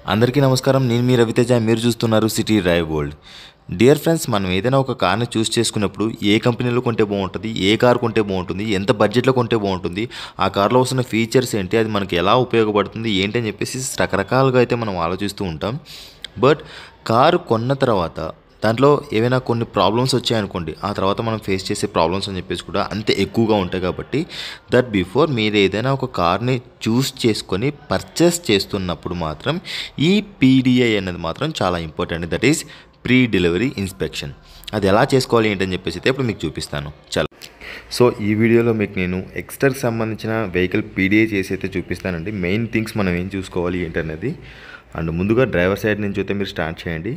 అందరికీ నమస్కారం. నేను మీ రవితేజ. మీరు చూస్తున్నారు city drive world. Dear friends, మనం ఏదైనా ఒక కార్ని చూస్ చేసుకున్నప్పుడు ఏ కంపెనీలో కొంటే బాగుంటుంది, ఏ కార్ కొంటే బాగుంటుంది, ఎంత బడ్జెట్లో కొంటే బాగుంటుంది, ఆ కార్లో వస్తున్న ఫీచర్స్ ఏంటి, అది మనకి ఎలా ఉపయోగపడుతుంది ఏంటి అని చెప్పేసి రకరకాలుగా అయితే మనం ఆలోచిస్తూ ఉంటాం. బట్ కారు కొన్న తర్వాత దాంట్లో ఏవైనా కొన్ని ప్రాబ్లమ్స్ వచ్చాయనుకోండి, ఆ తర్వాత మనం ఫేస్ చేసే ప్రాబ్లమ్స్ అని చెప్పేసి కూడా అంతే ఎక్కువగా ఉంటాయి. కాబట్టి దట్ బిఫోర్ మీరు ఏదైనా ఒక కార్ని చూస్ చేసుకొని పర్చేస్ చేస్తున్నప్పుడు మాత్రం ఈ పీడిఐ అనేది మాత్రం చాలా important. That is pre delivery inspection. అది ఎలా చేసుకోవాలి ఏంటని చెప్పేసి అయితే ఇప్పుడు మీకు చూపిస్తాను. చాలా సో ఈ వీడియోలో మీకు నేను ఎక్స్ట్రాకి సంబంధించిన వెహికల్ పీడిఐ చేసి అయితే చూపిస్తానండి. మెయిన్ థింగ్స్ మనం ఏం చూసుకోవాలి ఏంటనేది. అండ్ ముందుగా డ్రైవర్ సైడ్ నుంచి అయితే మీరు స్టార్ట్ చేయండి.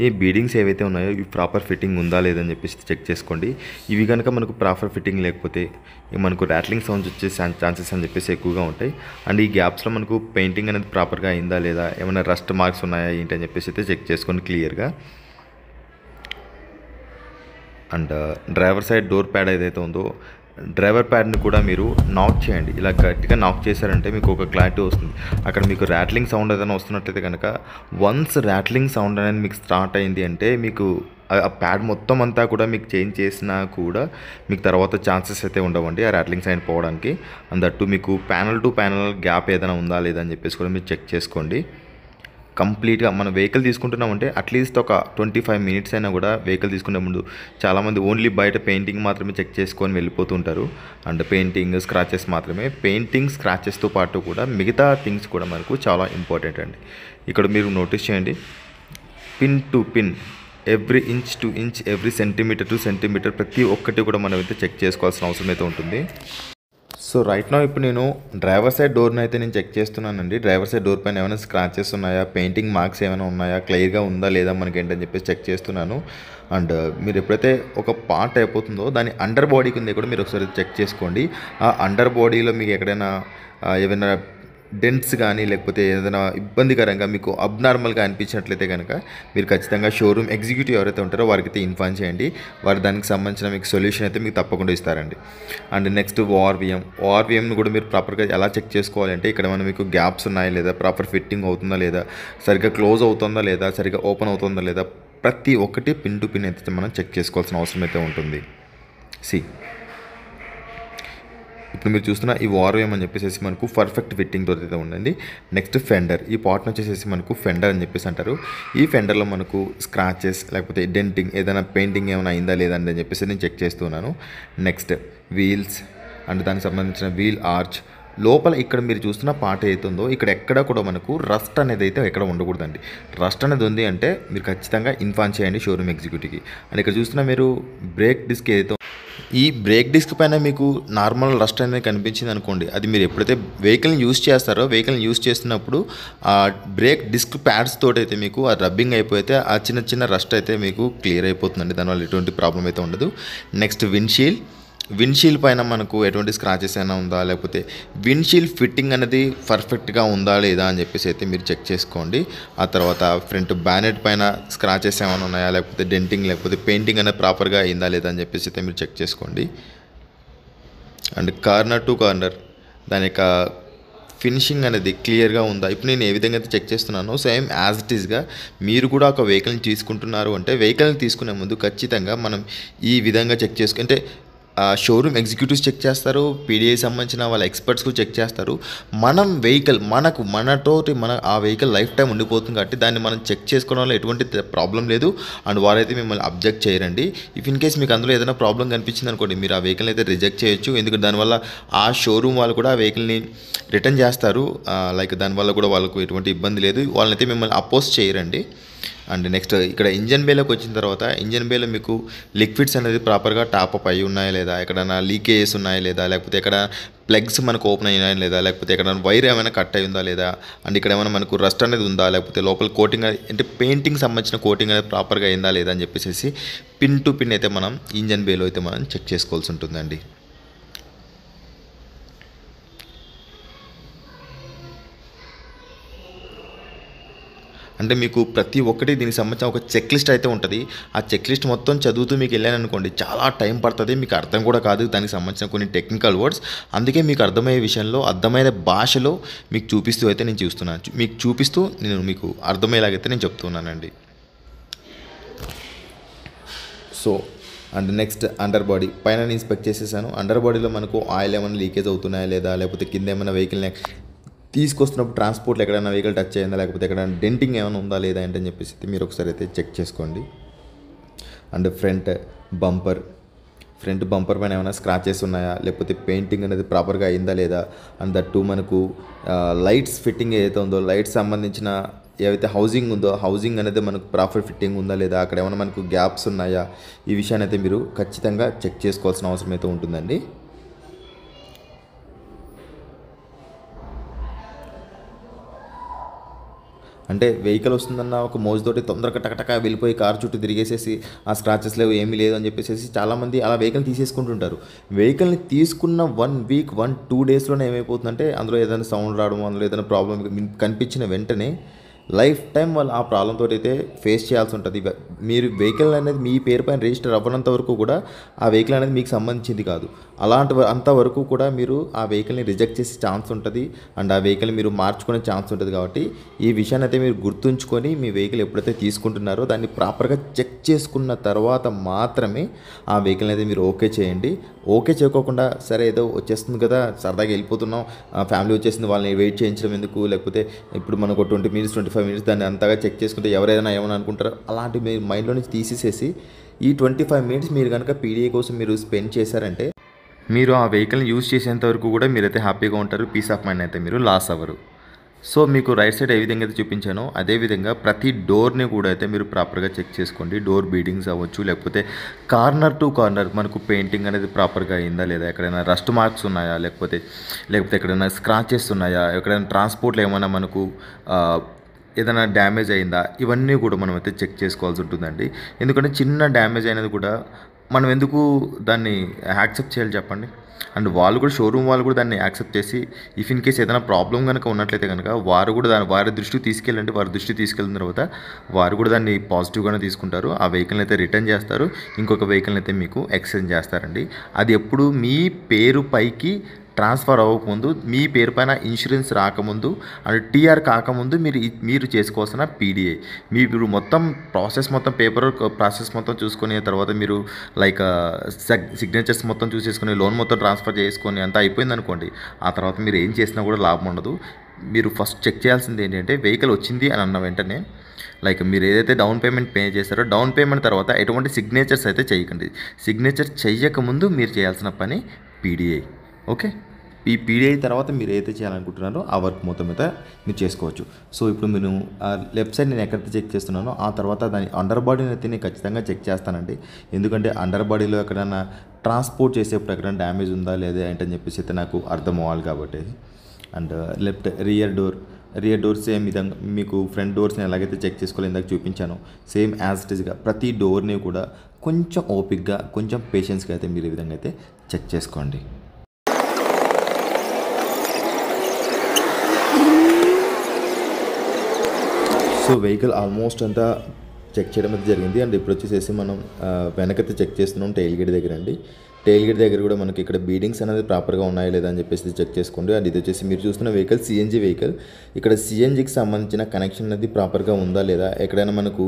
ఈ బీడింగ్స్ ఏవైతే ఉన్నాయో ఇవి ప్రాపర్ ఫిట్టింగ్ ఉందా లేదని చెప్పేసి చెక్ చేసుకోండి. ఇవి కనుక మనకు ప్రాపర్ ఫిట్టింగ్ లేకపోతే మనకు ర్యాట్లింగ్ సౌండ్స్ వచ్చే ఛాన్సెస్ అని చెప్పేసి ఎక్కువగా ఉంటాయి. అండ్ ఈ గ్యాప్స్లో మనకు పెయింటింగ్ అనేది ప్రాపర్గా అయిందా లేదా, ఏమైనా రస్ట్ మార్క్స్ ఉన్నాయా ఏంటి అని చెప్పేసి అయితే చెక్ చేసుకోండి క్లియర్గా. And driver side door pad ఏదైతే ఉందో డ్రైవర్ ప్యాడ్ని కూడా మీరు నాక్ చేయండి. ఇలా గట్టిగా నాక్ చేశారంటే మీకు ఒక క్లారిటీ వస్తుంది. అక్కడ మీకు ర్యాట్లింగ్ సౌండ్ ఏదైనా వస్తున్నట్లయితే కనుక వన్స్ ర్యాట్లింగ్ సౌండ్ అనేది మీకు స్టార్ట్ అయింది అంటే మీకు ఆ ప్యాడ్ మొత్తం అంతా కూడా మీకు చేంజ్ చేసినా కూడా మీకు తర్వాత ఛాన్సెస్ అయితే ఉండవండి ఆ ర్యాట్లింగ్ సౌండ్ పోవడానికి. అందట్టు మీకు ప్యానల్ టు ప్యానల్ గ్యాప్ ఏదైనా ఉందా లేదా అని చెప్పేసి కూడా మీరు చెక్ చేసుకోండి. కంప్లీట్గా మన వెహికల్ తీసుకుంటున్నామంటే అట్లీస్ట్ ఒక 25 మినిట్స్ అయినా కూడా వెహికల్ తీసుకునే ముందు చాలామంది ఓన్లీ బయట పెయింటింగ్ మాత్రమే చెక్ చేసుకొని వెళ్ళిపోతుంటారు. అండ్ పెయింటింగ్ స్క్రాచెస్ మాత్రమే. పెయింటింగ్ స్క్రాచెస్తో పాటు కూడా మిగతా థింగ్స్ కూడా మనకు చాలా ఇంపార్టెంట్ అండి. ఇక్కడ మీరు నోటీస్ చేయండి, pin to pin, every inch to inch, every centimetre to centimetre ప్రతి ఒక్కటి కూడా మనం అయితే చెక్ చేసుకోవాల్సిన అవసరం అయితే ఉంటుంది. సో రైట్ నా ఇప్పుడు నేను డ్రైవర్ సైడ్ డోర్ని అయితే నేను చెక్ చేస్తున్నానండి. డ్రైవర్ సైడ్ డోర్ పైన ఏమైనా స్క్రాచెస్ ఉన్నాయా, పెయింటింగ్ మార్క్స్ ఏమైనా ఉన్నాయా, క్లియర్గా ఉందా లేదా మనకి ఏంటని చెప్పేసి చెక్ చేస్తున్నాను. అండ్ మీరు ఎప్పుడైతే ఒక పార్ట్ అయిపోతుందో దాని అండర్ బాడీ కింద కూడా మీరు ఒకసారి చెక్ చేసుకోండి. ఆ అండర్ బాడీలో మీకు ఎక్కడైనా ఏమైనా డెంట్స్ కానీ లేకపోతే ఏదైనా ఇబ్బందికరంగా మీకు అబ్నార్మల్గా అనిపించినట్లయితే కనుక మీరు ఖచ్చితంగా షోరూమ్ ఎగ్జిక్యూటివ్ ఎవరైతే ఉంటారో వారికి అయితే ఇన్ఫార్మ్ చేయండి. వారు దానికి సంబంధించిన మీకు సొల్యూషన్ అయితే మీకు తప్పకుండా ఇస్తారండి. అండ్ నెక్స్ట్ ఓఆర్విఎంను కూడా మీరు ప్రాపర్గా ఎలా చెక్ చేసుకోవాలంటే ఇక్కడ మనం మీకు గ్యాప్స్ ఉన్నాయా లేదా, ప్రాపర్ ఫిట్టింగ్ అవుతుందా లేదా, సరిగ్గా క్లోజ్ అవుతుందా లేదా, సరిగ్గా ఓపెన్ అవుతుందా లేదా, ప్రతి ఒక్కటి పిన్ టు పిన్ అయితే మనం చెక్ చేసుకోవాల్సిన అవసరం అయితే ఉంటుంది. ఇప్పుడు మీరు చూస్తున్న ఈ ఓఆర్విఎం అని చెప్పేసి మనకు పర్ఫెక్ట్ ఫిట్టింగ్తో అయితే ఉండండి. నెక్స్ట్ ఫెండర్, ఈ పార్ట్ని వచ్చేసి మనకు ఫెండర్ అని చెప్పేసి అంటారు. ఈ ఫెండర్లో మనకు స్క్రాచెస్ లేకపోతే డెంటింగ్ ఏదైనా పెయింటింగ్ ఏమైనా అయిందా లేదా అని చెప్పేసి నేను చెక్ చేస్తున్నాను. నెక్స్ట్ వీల్స్ అండ్ దానికి సంబంధించిన వీల్ ఆర్చ్ లోపల ఇక్కడ మీరు చూస్తున్న పార్ట్ అవుతుందో ఇక్కడ ఎక్కడ కూడా మనకు రస్ట్ అనేది అయితే ఎక్కడ ఉండకూడదండి. రస్ట్ అనేది ఉంది అంటే మీరు ఖచ్చితంగా ఇన్ఫార్మ్ చేయండి షోరూమ్ ఎగ్జిక్యూటివ్కి. అండ్ ఇక్కడ చూస్తున్న మీరు బ్రేక్ డిస్క్ ఏదైతే ఈ బ్రేక్ డిస్క్ పైన మీకు నార్మల్ రస్ట్ అనేది కనిపించింది అనుకోండి, అది మీరు ఎప్పుడైతే వెహికల్ని యూస్ చేస్తారో వెహికల్ని యూస్ చేస్తున్నప్పుడు ఆ బ్రేక్ డిస్క్ ప్యాడ్స్ తోటి అయితే మీకు ఆ రబ్బింగ్ అయిపోతే ఆ చిన్న చిన్న రస్ట్ అయితే మీకు క్లియర్ అయిపోతుందండి. దానివల్ల ఎటువంటి ప్రాబ్లం అయితే ఉండదు. నెక్స్ట్ విండ్షీల్డ్ పైన మనకు ఎటువంటి స్క్రాచెస్ అయినా ఉందా లేకపోతే విండ్షీల్డ్ ఫిట్టింగ్ అనేది పర్ఫెక్ట్గా ఉందా లేదా అని చెప్పేసి అయితే మీరు చెక్ చేసుకోండి. ఆ తర్వాత ఫ్రంట్ బ్యానెట్ పైన స్క్రాచెస్ ఏమైనా ఉన్నాయా లేకపోతే డెంటింగ్ లేకపోతే పెయింటింగ్ అనేది ప్రాపర్గా అయిందా లేదా అని చెప్పేసి అయితే మీరు చెక్ చేసుకోండి. అండ్ కార్నర్ టు కార్నర్ దాని యొక్క ఫినిషింగ్ అనేది క్లియర్గా ఉందా. ఇప్పుడు నేను ఏ విధంగా అయితే చెక్ చేస్తున్నానో సేమ్ యాజ్ ఇట్ ఈస్గా మీరు కూడా ఒక వెహికల్ని తీసుకుంటున్నారు అంటే వెహికల్ని తీసుకునే ముందు ఖచ్చితంగా మనం ఈ విధంగా చెక్ చేసుకుంటే షోరూమ్ ఎగ్జిక్యూటివ్స్ చెక్ చేస్తారు, పీడిఐ సంబంధించిన వాళ్ళ ఎక్స్పర్ట్స్ కూడా చెక్ చేస్తారు. మనం వెహికల్ మనతోటి ఆ వెహికల్ లైఫ్ టైం ఉండిపోతుంది కాబట్టి దాన్ని మనం చెక్ చేసుకోవడం వల్ల ఎటువంటి ప్రాబ్లం లేదు. అండ్ వారైతే మిమ్మల్ని అబ్జెక్ట్ చేయరండి. ఇఫ్ ఇన్ కేస్ మీకు అందులో ఏదైనా ప్రాబ్లం కనిపించింది అనుకోండి, మీరు ఆ వెహికల్ని అయితే రిజెక్ట్ చేయొచ్చు. ఎందుకంటే దానివల్ల ఆ షోరూమ్ వాళ్ళు కూడా ఆ వెహికల్ని రిటర్న్ చేస్తారు. లైక్ దానివల్ల కూడా వాళ్ళకు ఎటువంటి ఇబ్బంది లేదు, వాళ్ళనైతే మిమ్మల్ని అపోజ్ చేయరండి. అండ్ నెక్స్ట్ ఇక్కడ ఇంజన్ బేలోకి వచ్చిన తర్వాత ఇంజన్ బేలో మీకు లిక్విడ్స్ అనేది ప్రాపర్గా టాప్అప్ అయ్యి ఉన్నాయా లేదా, ఎక్కడైనా లీకేజెస్ ఉన్నాయా లేదా, లేకపోతే ఎక్కడ ప్లగ్స్ మనకు ఓపెన్ అయినాయా లేదా, లేకపోతే ఎక్కడైనా వైర్ ఏమైనా కట్ అయి ఉందా లేదా, అండ్ ఇక్కడ ఏమైనా మనకు రస్ట్ అనేది ఉందా లేకపోతే లోపల కోటింగ్ అంటే పెయింటింగ్ సంబంధించిన కోటింగ్ అనేది ప్రాపర్గా అయిందా లేదా అని చెప్పేసి పిన్ టు పిన్ అయితే మనం ఇంజన్ బేలో అయితే మనం చెక్ చేసుకోవాల్సి ఉంటుందండి. అంటే మీకు ప్రతి ఒక్కటి దీనికి సంబంధించిన ఒక చెక్ లిస్ట్ అయితే ఉంటుంది. ఆ చెక్ లిస్ట్ మొత్తం చదువుతూ మీకు వెళ్ళాననుకోండి చాలా టైం పడుతుంది, మీకు అర్థం కూడా కాదు దానికి సంబంధించిన కొన్ని టెక్నికల్ వర్డ్స్. అందుకే మీకు అర్థమయ్యే విషయంలో అర్థమైన భాషలో మీకు చూపిస్తూ అయితే నేను చూస్తున్నాను, మీకు చూపిస్తూ నేను మీకు అర్థమయ్యేలాగైతే నేను చెప్తున్నానండి. So and next under body పైన ఇన్స్పెక్ట్ చేసేసాను. అండర్ బాడీలో మనకు ఆయిల్ ఏమైనా లీకేజ్ అవుతున్నాయా లేదా, లేకపోతే కింద ఏమైనా వెహికల్ని తీసుకొస్తున్నప్పుడు ట్రాన్స్పోర్ట్లో ఎక్కడైనా వెహికల్ టచ్ అయిందా, లేకపోతే ఎక్కడైనా డెంటింగ్ ఏమైనా ఉందా లేదా ఏంటని చెప్పేసి మీరు ఒకసారి అయితే చెక్ చేసుకోండి. అండ్ ఫ్రంట్ బంపర్ పైన ఏమైనా స్క్రాచెస్ ఉన్నాయా, లేకపోతే పెయింటింగ్ అనేది ప్రాపర్గా అయిందా లేదా. అండ్ దట్టు మనకు లైట్స్ ఫిట్టింగ్ ఏదైతే ఉందో, లైట్స్ సంబంధించిన ఏవైతే హౌసింగ్ ఉందో హౌసింగ్ అనేది మనకు ప్రాపర్ ఫిట్టింగ్ ఉందా లేదా, అక్కడ ఏమైనా మనకు గ్యాప్స్ ఉన్నాయా, ఈ విషయాన్ని అయితే మీరు ఖచ్చితంగా చెక్ చేసుకోవాల్సిన అవసరం అయితే ఉంటుందండి. అంటే వెహికల్ వస్తుందన్న ఒక మోజుతోటి తొందరగా టకటక వెళ్ళిపోయి కారు చుట్టూ తిరిగేసేసి ఆ స్క్రాచెస్ లేవు ఏమీ లేదు అని చెప్పేసి చాలామంది అలా వెహికల్ తీసేసుకుంటుంటారు. వెహికల్ని తీసుకున్న 1 వీక్ 1-2 డేస్లోనే ఏమైపోతుందంటే అందులో ఏదైనా సౌండ్ రావడం, అందులో ఏదైనా ప్రాబ్లం కనిపించిన వెంటనే లైఫ్ టైం వాళ్ళు ఆ ప్రాబ్లంతో అయితే ఫేస్ చేయాల్సి ఉంటుంది. మీరు వెహికల్ అనేది మీ పేరు పైన రిజిస్టర్ అవ్వనంత వరకు కూడా ఆ వెహికల్ అనేది మీకు సంబంధించింది కాదు. అంతవరకు కూడా మీరు ఆ వెహికల్ని రిజెక్ట్ చేసే ఛాన్స్ ఉంటుంది అండ్ ఆ వెహికల్ మీరు మార్చుకునే ఛాన్స్ ఉంటుంది. కాబట్టి ఈ విషయాన్ని అయితే మీరు గుర్తుంచుకొని మీ వెహికల్ ఎప్పుడైతే తీసుకుంటున్నారో దాన్ని ప్రాపర్గా చెక్ చేసుకున్న తర్వాత మాత్రమే ఆ వెహికల్ అయితే మీరు ఓకే చేయండి. ఓకే చేయకోకుండా సరే ఏదో వచ్చేస్తుంది కదా సరదాగా వెళ్ళిపోతున్నాం, ఫ్యామిలీ వచ్చేసింది వాళ్ళని వెయిట్ చేయించడం ఎందుకు, లేకపోతే ఇప్పుడు మనకు 20 మినిట్స్ 25 మినిట్స్ దాన్ని అంతగా చెక్ చేసుకుంటే ఎవరైనా ఏమైనా అనుకుంటారో అలాంటి మీరు మైండ్లో నుంచి తీసేసేసి ఈ 25 మినిట్స్ మీరు కనుక పీడిఏ కోసం మీరు స్పెండ్ చేశారంటే మీరు ఆ వెహికల్ని యూజ్ చేసేంత వరకు కూడా మీరైతే హ్యాపీగా ఉంటారు, పీస్ ఆఫ్ మైండ్ అయితే మీరు లాస్ అవ్వరు. సో మీకు రైట్ సైడ్ ఏ విధంగా అయితే చూపించానో అదేవిధంగా ప్రతి డోర్ని కూడా అయితే మీరు ప్రాపర్గా చెక్ చేసుకోండి. డోర్ బీడింగ్స్ అవ్వచ్చు, లేకపోతే కార్నర్ టు కార్నర్ మనకు పెయింటింగ్ అనేది ప్రాపర్గా అయిందా లేదా, ఎక్కడైనా రస్ట్ మార్క్స్ ఉన్నాయా, లేకపోతే ఎక్కడైనా స్క్రాచెస్ ఉన్నాయా, ఎక్కడైనా ట్రాన్స్పోర్ట్లో ఏమైనా మనకు ఏదైనా డ్యామేజ్ అయిందా, ఇవన్నీ కూడా మనం అయితే చెక్ చేసుకోవాల్సి ఉంటుందండి. ఎందుకంటే చిన్న డ్యామేజ్ అయినది కూడా మనం ఎందుకు దాన్ని యాక్సెప్ట్ చేయాలి చెప్పండి. అండ్ వాళ్ళు కూడా షోరూమ్ వాళ్ళు కూడా దాన్ని యాక్సెప్ట్ చేసి ఇఫ్ ఇన్ కేస్ ఏదైనా ప్రాబ్లం కనుక ఉన్నట్లయితే కనుక వారు కూడా వారి దృష్టికి తీసుకెళ్ళండి. వారి దృష్టికి తీసుకెళ్ళిన తర్వాత వారు కూడా దాన్ని పాజిటివ్గానే తీసుకుంటారు. ఆ వెహికల్ని అయితే రిటర్న్ చేస్తారు, ఇంకొక వెహికల్ని అయితే మీకు ఎక్స్చేంజ్ చేస్తారండి. అది ఎప్పుడు మీ పేరు పైకి ట్రాన్స్ఫర్ అవ్వకముందు, మీ పేరు పైన ఇన్సూరెన్స్ రాకముందు అండ్ టీఆర్ కాకముందు మీరు చేసుకోవాల్సిన పీడిఏ. మీరు మొత్తం పేపర్ ప్రాసెస్ మొత్తం చూసుకునే తర్వాత మీరు లైక్ సిగ్నేచర్స్ మొత్తం చూసేసుకుని లోన్ మొత్తం ట్రాన్స్ఫర్ చేసుకొని అంతా అయిపోయింది అనుకోండి, ఆ తర్వాత మీరు ఏం చేసినా కూడా లాభం ఉండదు. మీరు ఫస్ట్ చెక్ చేయాల్సింది ఏంటంటే వెహికల్ వచ్చింది అని అన్న వెంటనే లైక్ మీరు ఏదైతే డౌన్ పేమెంట్ పే చేస్తారో డౌన్ పేమెంట్ తర్వాత ఎటువంటి సిగ్నేచర్స్ అయితే చేయకండి. సిగ్నేచర్ చేయకముందు మీరు చేయాల్సిన పని పీడిఏ. ఓకే, ఈ పీడిఐ తర్వాత మీరు ఏదైతే చేయాలనుకుంటున్నారో ఆ వర్క్ మొత్తం మీద మీరు చేసుకోవచ్చు. సో ఇప్పుడు నేను లెఫ్ట్ సైడ్ నేను ఎక్కడైతే చెక్ చేస్తున్నానో ఆ తర్వాత దాని అండర్ బాడీని అయితే నేను ఖచ్చితంగా చెక్ చేస్తానండి. ఎందుకంటే అండర్ బాడీలో ఎక్కడైనా ట్రాన్స్పోర్ట్ చేసేప్పుడు ఎక్కడైనా డ్యామేజ్ ఉందా లేదా ఏంటని చెప్పేసి అయితే నాకు అర్థం అవ్వాలి కాబట్టి. And left rear door same విధంగా మీకు ఫ్రంట్ డోర్స్ని ఎలాగైతే చెక్ చేసుకోవాలి ఇందాక చూపించాను, సేమ్ యాజ్ ఇట్ ఈస్గా ప్రతి డోర్ని కూడా కొంచెం ఓపిక్గా కొంచెం పేషెన్స్గా అయితే మీరు ఈ విధంగా అయితే చెక్ చేసుకోండి. సో వెహికల్ ఆల్మోస్ట్ అంతా చెక్ చేయడం అయితే జరిగింది. అండ్ ఇప్పుడు వచ్చేసేసి మనం వెనకైతే చెక్ చేస్తున్నాం టెయిల్ గేట్ దగ్గర అండి. టెయిల్ గేట్ దగ్గర కూడా మనకి ఇక్కడ బీడింగ్స్ అనేది ప్రాపర్గా ఉన్నాయా లేదా అని చెప్పేసి చెక్ చేసుకోండి. అండ్ ఇది వచ్చేసి మీరు చూస్తున్న వెహికల్ సిఎన్జి వెహికల్. ఇక్కడ సిఎన్జికి సంబంధించిన కనెక్షన్ అనేది ప్రాపర్గా ఉందా లేదా, ఎక్కడైనా మనకు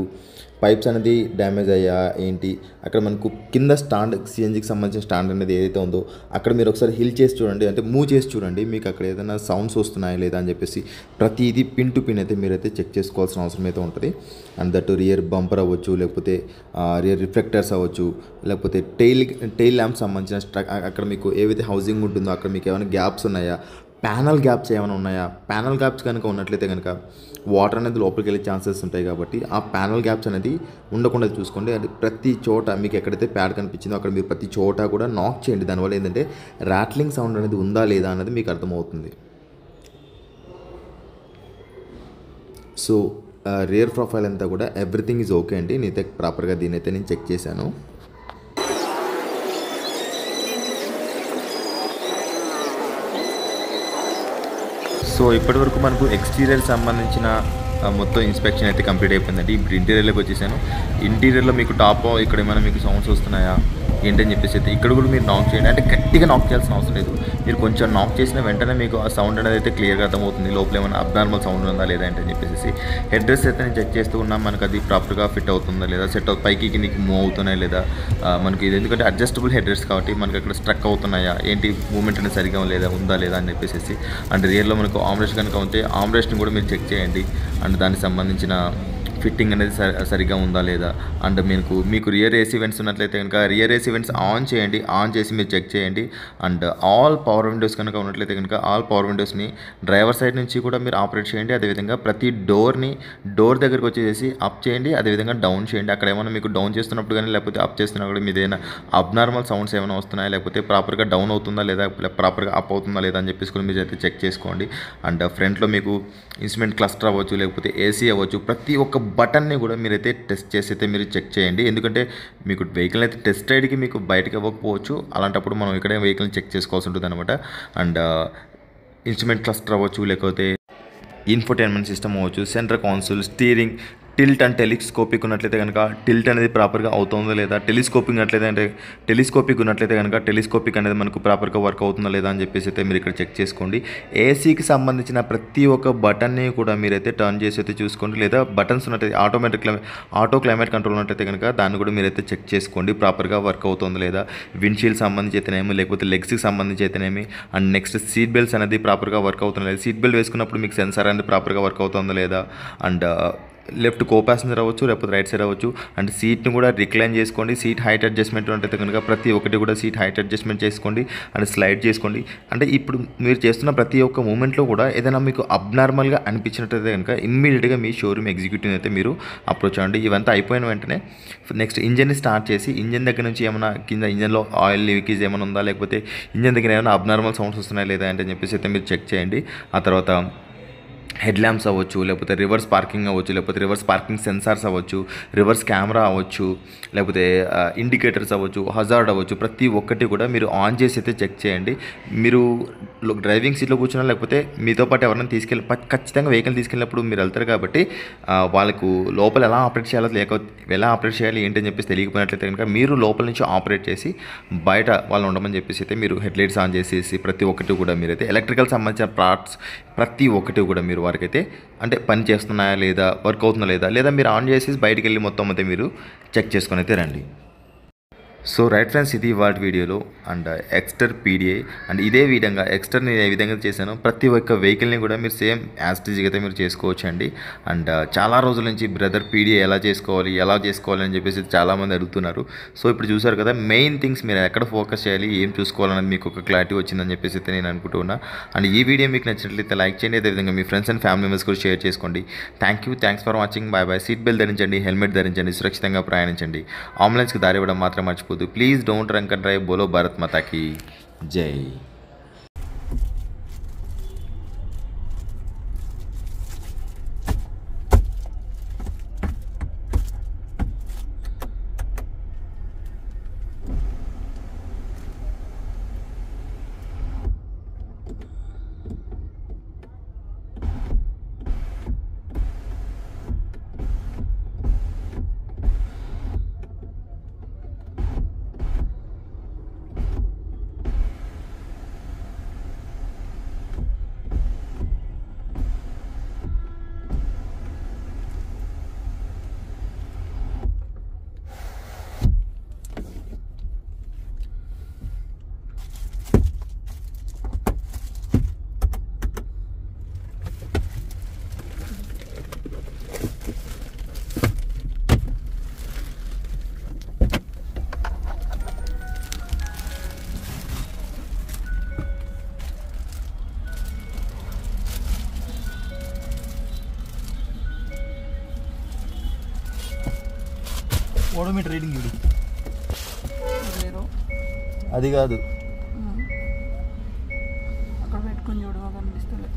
పైప్స్ అనేది డ్యామేజ్ అయ్యా ఏంటి, అక్కడ మనకు కింద స్టాండ్ సిఎన్జికి సంబంధించిన స్టాండ్ అనేది ఏదైతే ఉందో అక్కడ మీరు ఒకసారి హిల్ చేసి చూడండి, అంటే మూవ్ చేసి చూడండి మీకు అక్కడ ఏదైనా సౌండ్స్ వస్తున్నాయా లేదా అని చెప్పేసి ప్రతిదీ పిన్ టు పిన్ అయితే మీరైతే చెక్ చేసుకోవాల్సిన అవసరం అయితే ఉంటుంది. అండ్ దట్ రియర్ బంపర్ అవ్వచ్చు, లేకపోతే రియర్ రిఫ్లెక్టర్స్ అవ్వచ్చు, లేకపోతే టెయిల్ ల్యాంప్ సంబంధించిన అక్కడ మీకు ఏవైతే హౌసింగ్ ఉంటుందో అక్కడ మీకు ఏమైనా గ్యాప్స్ ఉన్నాయా, ప్యానల్ గ్యాప్స్ ఏమైనా ఉన్నాయా. ప్యానల్ గ్యాప్స్ కనుక ఉన్నట్లయితే కనుక వాటర్ అనేది లోపలికి వెళ్ళే ఛాన్సెస్ ఉంటాయి కాబట్టి ఆ ప్యానల్ గ్యాప్స్ అనేది ఉండకుండా చూసుకోండి. అది ప్రతి చోట మీకు ఎక్కడైతే ప్యాడ్ కనిపించిందో అక్కడ మీరు ప్రతి చోట కూడా నాక్ చేయండి. దానివల్ల ఏంటంటే రాట్లింగ్ సౌండ్ అనేది ఉందా లేదా అనేది మీకు అర్థమవుతుంది. సో రియర్ ప్రొఫైల్ అంతా కూడా ఎవ్రీథింగ్ ఈజ్ ఓకే అండి. నేనైతే ప్రాపర్గా దీని అయితే నేను చెక్ చేశాను. సో ఇప్పటివరకు మనకు ఎక్స్టీరియర్ సంబంధించిన మొత్తం ఇన్స్పెక్షన్ అయితే కంప్లీట్ అయిపోయిందండి. ఇప్పుడు ఇంటీరియర్లోకి వచ్చేసాను. ఇంటీరియర్లో మీకు టాప్ ఇక్కడ ఏమైనా మీకు సౌండ్స్ వస్తున్నాయా ఏంటని చెప్పేసి అయితే ఇక్కడ కూడా మీరు నాక్ చేయండి. అంటే గట్టిగా నాక్ చేయాల్సిన అవసరం లేదు. మీరు కొంచెం నాక్ చేసిన వెంటనే మీకు ఆ సౌండ్ అనేది అయితే క్లియర్గా అర్థమవుతుంది. లోపల ఏమైనా అబ్నార్మల్ సౌండ్ ఉందా లేదా అంటే చెప్పేసి హెడ్ రెస్ట్ అయితే నేను చెక్ చేస్తూ ఉన్నాం. మనకు అది ప్రాపర్గా ఫిట్ అవుతుందా లేదా, సెట్ పైకి కిందికి మూవ్ అవుతున్నాయా లేదా, మనకి ఇది ఎందుకంటే అడ్జస్టబుల్ హెడ్ రెస్ట్ కాబట్టి మనకి అక్కడ స్ట్రక్ అవుతున్నాయా ఏంటి, మూమెంట్ అనేది సరిగా లేదా ఉందా లేదా అని చెప్పేసి. అండ్ రియర్లో మనకు ఆమ్రెస్ట్ కనుక ఉంటే ఆమ్రెస్ట్ని కూడా మీరు చెక్ చేయండి. అండ్ దానికి సంబంధించిన ఫిట్టింగ్ అనేది సరిగా ఉందా లేదా. అండ్ మీకు రియర్ ఏసీ వెంట్స్ ఉన్నట్లయితే కనుక రియర్ ఏసీ వెంట్స్ ఆన్ చేయండి. ఆన్ చేసి మీరు చెక్ చేయండి. అండ్ ఆల్ పవర్ విండోస్ కనుక ఉన్నట్లయితే కనుక ఆల్ పవర్ విండోస్ని డ్రైవర్ సైడ్ నుంచి కూడా మీరు ఆపరేట్ చేయండి. అదేవిధంగా ప్రతి డోర్ దగ్గరకు వచ్చేసి అప్ చేయండి, అదేవిధంగా డౌన్ చేయండి. అక్కడ ఏమైనా మీకు డౌన్ చేస్తున్నప్పుడు కానీ లేకపోతే అప్ చేస్తున్నప్పుడు కూడా మీదైనా అబ్నార్మల్ సౌండ్స్ ఏమైనా వస్తున్నాయా, లేకపోతే ప్రాపర్గా డౌన్ అవుతుందా లేదా, ప్రాపర్గా అప్ అవుతుందా లేదా అని చెప్పేసి కూడా మీరు అయితే చెక్ చేసుకోండి. అండ్ ఫ్రంట్లో మీకు ఇన్స్ట్రుమెంట్ క్లస్టర్ అవ్వచ్చు, లేకపోతే ఏసీ అవ్వచ్చు, ప్రతి ఒక్క బటన్ని కూడా మీరైతే టెస్ట్ చేసి అయితే మీరు చెక్ చేయండి. ఎందుకంటే మీకు వెహికల్ అయితే టెస్ట్ రైడ్కి మీకు బయటకు ఇవ్వకపోవచ్చు. అలాంటప్పుడు మనం ఇక్కడే వెహికల్ని చెక్ చేసుకోవాల్సి ఉంటుంది అనమాట. అండ్ ఇన్స్ట్రుమెంట్ క్లస్టర్ అవ్వచ్చు, లేకపోతే ఇన్ఫోటైన్మెంట్ సిస్టమ్ అవ్వచ్చు, centre console, steering, tilt and telescopic ఉన్నట్లయితే కనుక టిల్ట్ అనేది ప్రాపర్గా అవుతుందా లేదా, టెలిస్కోపిక్ ఉన్నట్లయితే కనుక టెలిస్కోపిక్ అనేది మనకు ప్రాపర్గా వర్క్ అవుతుందా లేదా అని చెప్పేసి అయితే మీరు ఇక్కడ చెక్ చేసుకోండి. ఏసీకి సంబంధించిన ప్రతి ఒక్క బటన్ని కూడా మీరైతే టర్న్ చేసి అయితే చూసుకోండి. లేదా బటన్స్ ఉన్నట్లయితే ఆటో క్లైమేట్ కంట్రోల్ ఉన్నట్లయితే కనుక దాన్ని కూడా మీరైతే చెక్ చేసుకోండి ప్రాపర్గా వర్క్ అవుతుందా లేదా. విండ్షీల్డ్ సంబంధించి అయితేనేమి, లేకపోతే లెగ్స్కి సంబంధించి అయితేనేమి. అండ్ నెక్స్ట్ సీట్ బెల్ట్స్ అనేది ప్రాపర్గా వర్క్ అవుతుందా లేదా, సీట్ బెల్ట్ వేసుకున్నప్పుడు మీకు సెన్సార్ అనేది ప్రాపర్గా వర్క్ అవుతుందా లేదా. అండ్ లెఫ్ట్ కో ప్యాసింజర్ అవ్వచ్చు, లేకపోతే రైట్ సైడ్ అవ్వచ్చు. అండ్ సీట్ని కూడా రిక్లైన్ చేసుకోండి. సీట్ హైట్ అడ్జస్ట్మెంట్ ఉంటే కనుక ప్రతి ఒక్కటి కూడా సీట్ హైట్ అడ్జస్ట్మెంట్ చేసుకోండి అండ్ స్లైడ్ చేసుకోండి. అంటే ఇప్పుడు మీరు చేస్తున్న ప్రతి ఒక్క మూమెంట్లో కూడా ఏదైనా మీకు అబ్నార్మల్గా అనిపించినట్టయితే కనుక ఇమ్మీడియట్గా మీ షోరూమ్ ఎగ్జిక్యూటివ్ అయితే మీరు అప్రోచ్ అవ్వండి. ఇవంతా అయిపోయిన వెంటనే నెక్స్ట్ ఇంజన్ని స్టార్ట్ చేసి ఇంజన్ దగ్గర నుంచి ఏమైనా కింద ఇంజన్లో ఆయిల్ లీకేజ్ ఏమైనా ఉందా, లేకపోతే ఇంజన్ దగ్గర ఏమైనా అబ్నార్మల్ సౌండ్స్ వస్తున్నాయా లేదా అంటే చెప్పేసి అయితే మీరు చెక్ చేయండి. ఆ తర్వాత హెడ్ ల్యాంప్స్ అవ్వచ్చు, లేకపోతే రివర్స్ పార్కింగ్ అవ్వచ్చు, లేకపోతే రివర్స్ పార్కింగ్ సెన్సార్స్ అవ్వచ్చు, రివర్స్ కెమెరా అవ్వచ్చు, లేకపోతే ఇండికేటర్స్ అవ్వచ్చు, హజార్డ్ అవ్వచ్చు, ప్రతి ఒక్కటి కూడా మీరు ఆన్ చేసి అయితే చెక్ చేయండి. మీరు డ్రైవింగ్ సీట్లో కూర్చున్నా లేకపోతే మీతో పాటు ఎవరైనా ఖచ్చితంగా వెహికల్ తీసుకెళ్ళినప్పుడు మీరు వెళ్తారు కాబట్టి వాళ్ళకు లోపల ఎలా ఆపరేట్ చేయాలో ఎలా ఆపరేట్ చేయాలి ఏంటని చెప్పేసి తెలియకపోయినట్లయితే కనుక మీరు లోపల నుంచి ఆపరేట్ చేసి బయట వాళ్ళు ఉండమని చెప్పేసి అయితే మీరు హెడ్లైట్స్ ఆన్ చేసేసి ప్రతి ఒక్కటి కూడా మీరైతే ఎలక్ట్రికల్ సంబంధించిన పార్ట్స్ ప్రతి ఒక్కటి కూడా మీరు వారికైతే అంటే పని చేస్తున్నాయా లేదా, వర్క్ అవుతుందా లేదా మీరు ఆన్ చేసి బయటికి వెళ్ళి మొత్తం అయితే మీరు చెక్ చేసుకొని అయితే రండి. సో రైట్ ఫ్రెండ్స్, ఇది వాటి వీడియోలో అండ్ ఎక్స్టర్ పీడిఐ అండ్ ఇదే విధంగా ఎక్స్టర్ నేను ఏ విధంగా చేశాను ప్రతి ఒక్క వెహికల్ని కూడా మీరు సేమ్ యాస్టీజ్గా అయితే మీరు చేసుకోవచ్చు అండి. అండ్ చాలా రోజుల నుంచి బ్రదర్ పీడిఐ ఎలా చేసుకోవాలి అని చెప్పేసి చాలామంది అడుగుతున్నారు. సో ఇప్పుడు చూసారు కదా, మెయిన్ థింగ్స్ మీరు ఎక్కడ ఫోకస్ చేయాలి, ఏం చూసుకోవాలన్నది మీకు ఒక క్లారిటీ వచ్చిందని చెప్పేసి అయితే నేను అనుకుంటున్నా. అండ్ ఈ వీడియో మీకు నచ్చినట్లయితే లైక్ చేయండి, అదేవిధంగా మీ ఫ్రెండ్స్ అండ్ ఫ్యామిలీ మెంబర్స్ కూడా షేర్ చేసుకోండి. Thanks for watching. Bye. Seat belt ధరించండి, హెల్మెట్ ధరించండి, సురక్షితంగా ప్రయాణించండి. అంబులెన్స్కి దారి ఇవ్వడం మాత్రం మర్చిపోదు. Please don't drunk and drive. బోలో భారత్ మాతా కీ జై. ఓడోమీటర్ రీడింగ్ చూడు, అది కాదు అక్కడ పెట్టుకొని చూడు కనిపిస్తుంది.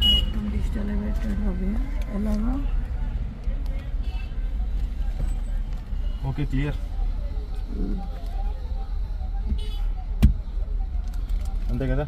మొత్తం డిజిటల్ పెట్టాడు అవి ఎలాగా ఓకే క్లియర్. అంతే కదా.